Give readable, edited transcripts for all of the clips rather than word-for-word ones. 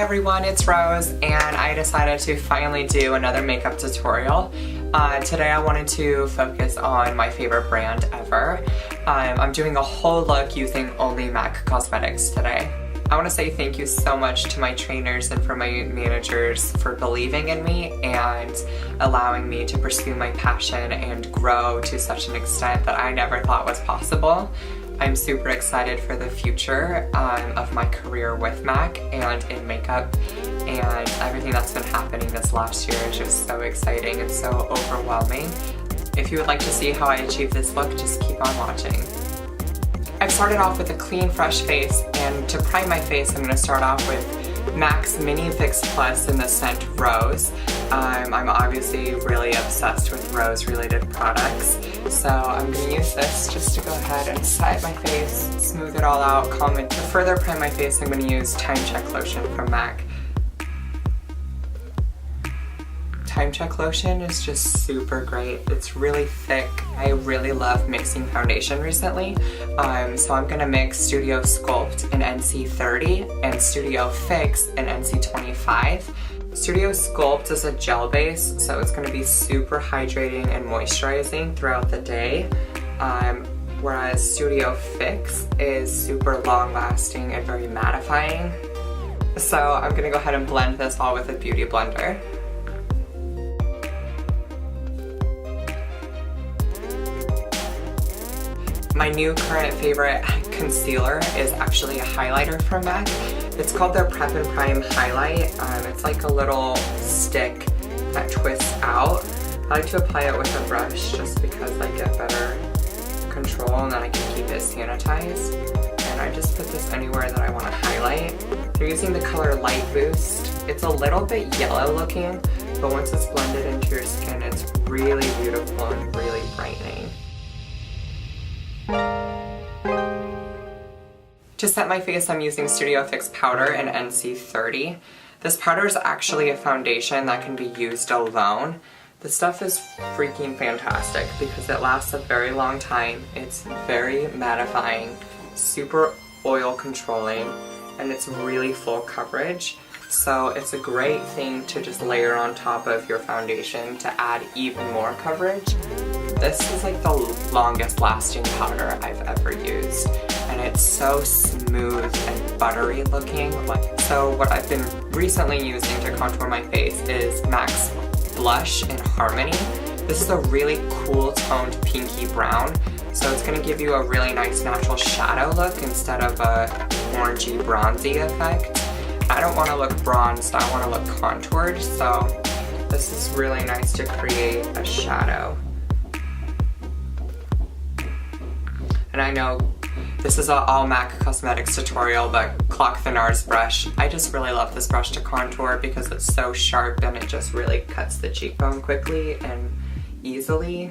everyone, it's Rose, and I decided to finally do another makeup tutorial. Today I wanted to focus on my favorite brand ever. I'm doing a whole look using only MAC Cosmetics today. I want to say thank you so much to my trainers and for my managers for believing in me and allowing me to pursue my passion and grow to such an extent that I never thought was possible. I'm super excited for the future of my career with MAC and in makeup, and everything that's been happening this last year is just so exciting and so overwhelming. If you would like to see how I achieve this look, just keep on watching. I've started off with a clean, fresh face, and to prime my face, I'm going to start off with MAC's Mini Fix Plus in the scent Rose. I'm obviously really obsessed with Rose-related products, so I'm going to use this just to go ahead and set my face, smooth it all out, calm it. To further prime my face, I'm going to use Time Check Lotion from MAC. Time Check Lotion is just super great. It's really thick. I really love mixing foundation recently, so I'm gonna mix Studio Sculpt in NC30 and Studio Fix in NC25. Studio Sculpt is a gel base, so it's gonna be super hydrating and moisturizing throughout the day, whereas Studio Fix is super long lasting and very mattifying. So I'm gonna go ahead and blend this all with a beauty blender. My new current favorite concealer is actually a highlighter from MAC. It's called their Prep and Prime Highlight. It's like a little stick that twists out. I like to apply it with a brush just because I get better control and then I can keep it sanitized. And I just put this anywhere that I want to highlight. They're using the color Light Boost. It's a little bit yellow looking, but once it's blended into your skin, it's really beautiful and really brightening. To set my face, I'm using Studio Fix Powder in NC30. This powder is actually a foundation that can be used alone. The stuff is freaking fantastic because it lasts a very long time. It's very mattifying, super oil controlling, and it's really full coverage. So it's a great thing to just layer on top of your foundation to add even more coverage. This is like the longest lasting powder I've ever used, and it's so smooth and buttery looking. So what I've been recently using to contour my face is MAC's Blush in Harmony. This is a really cool toned pinky brown, so it's going to give you a really nice natural shadow look instead of a orangey bronzy effect. I don't want to look bronzed, I want to look contoured, so this is really nice to create a shadow. And I know this is an all MAC Cosmetics tutorial, but Clock the NARS brush. I just really love this brush to contour because it's so sharp and it just really cuts the cheekbone quickly and easily.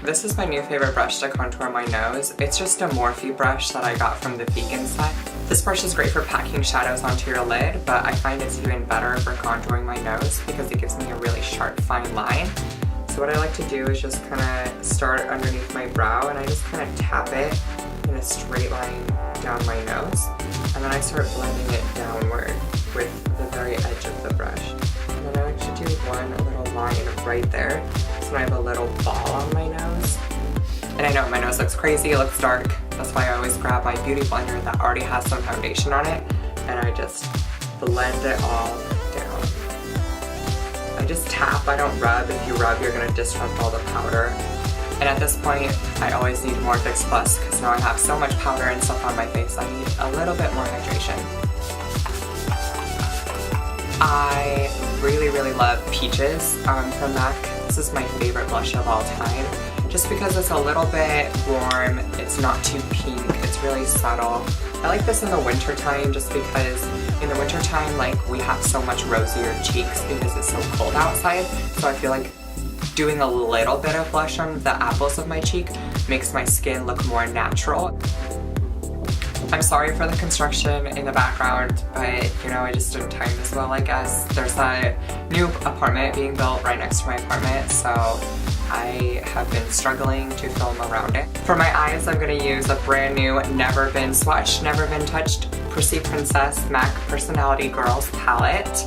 This is my new favorite brush to contour my nose. It's just a Morphe brush that I got from the vegan set. This brush is great for packing shadows onto your lid, but I find it's even better for contouring my nose because it gives me a really sharp, fine line. So what I like to do is just kind of start underneath my brow and I just kind of tap it in a straight line down my nose. And then I start blending it downward with the very edge of the brush. And then I like to do one little line right there. So I have a little ball on my nose. And I know my nose looks crazy, it looks dark. That's why I always grab my beauty blender that already has some foundation on it, and I just blend it all down. I just tap, I don't rub. If you rub, you're gonna disrupt all the powder. And at this point, I always need more Fix Plus because now I have so much powder and stuff on my face, I need a little bit more hydration. I really love Peaches from MAC. This is my favorite blush of all time. Just because it's a little bit warm, it's not too pink, it's really subtle. I like this in the winter time just because in the winter time, like, we have so much rosier cheeks because it's so cold outside. So I feel like doing a little bit of blush on the apples of my cheek makes my skin look more natural. I'm sorry for the construction in the background, but you know, I just didn't time this well, I guess. There's a new apartment being built right next to my apartment, so I have been struggling to film around it. For my eyes, I'm gonna use a brand new, never been swatched, never been touched Prissy Princess MAC Personality Girls palette.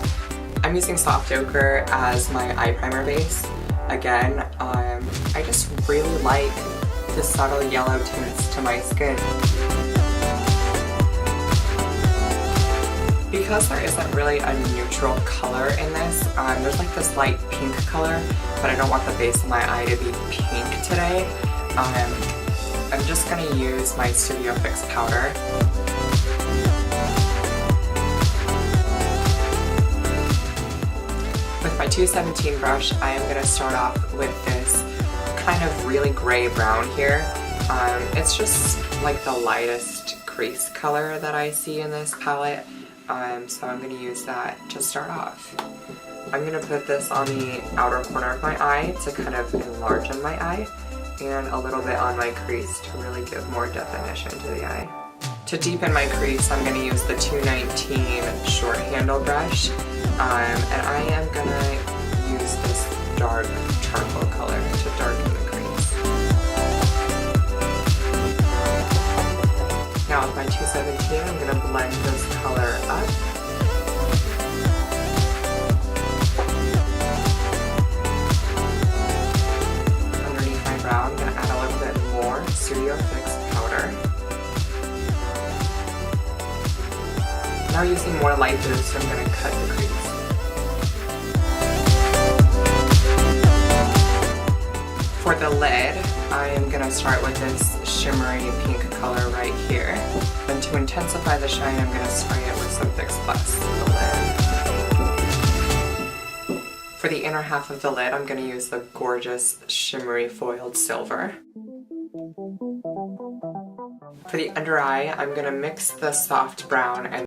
I'm using soft ochre as my eye primer base. Again, I just really like the subtle yellow tints to my skin. Because there isn't really a neutral color in this, there's like this light pink color, but I don't want the base of my eye to be pink today. I'm just going to use my Studio Fix powder. With my 217 brush, I am going to start off with this kind of really gray brown here. It's just like the lightest crease color that I see in this palette. So I'm going to use that to start off. I'm going to put this on the outer corner of my eye to kind of enlargen my eye, and a little bit on my crease to really give more definition to the eye. To deepen my crease, I'm going to use the 219 short handle brush, and I am going to use this dark charcoal color to darken the crease. Now with my 217, I'm going to blend this color up. Underneath my brow, I'm going to add a little bit more Studio Fix powder. Now using more light boost, I'm going to cut the crease. For the lid, I am going to start with this shimmery pink color right here. And to intensify the shine, I'm going to spray it with some Fix Plus for the lid. For the inner half of the lid, I'm going to use the gorgeous shimmery foiled silver. For the under eye, I'm going to mix the soft brown and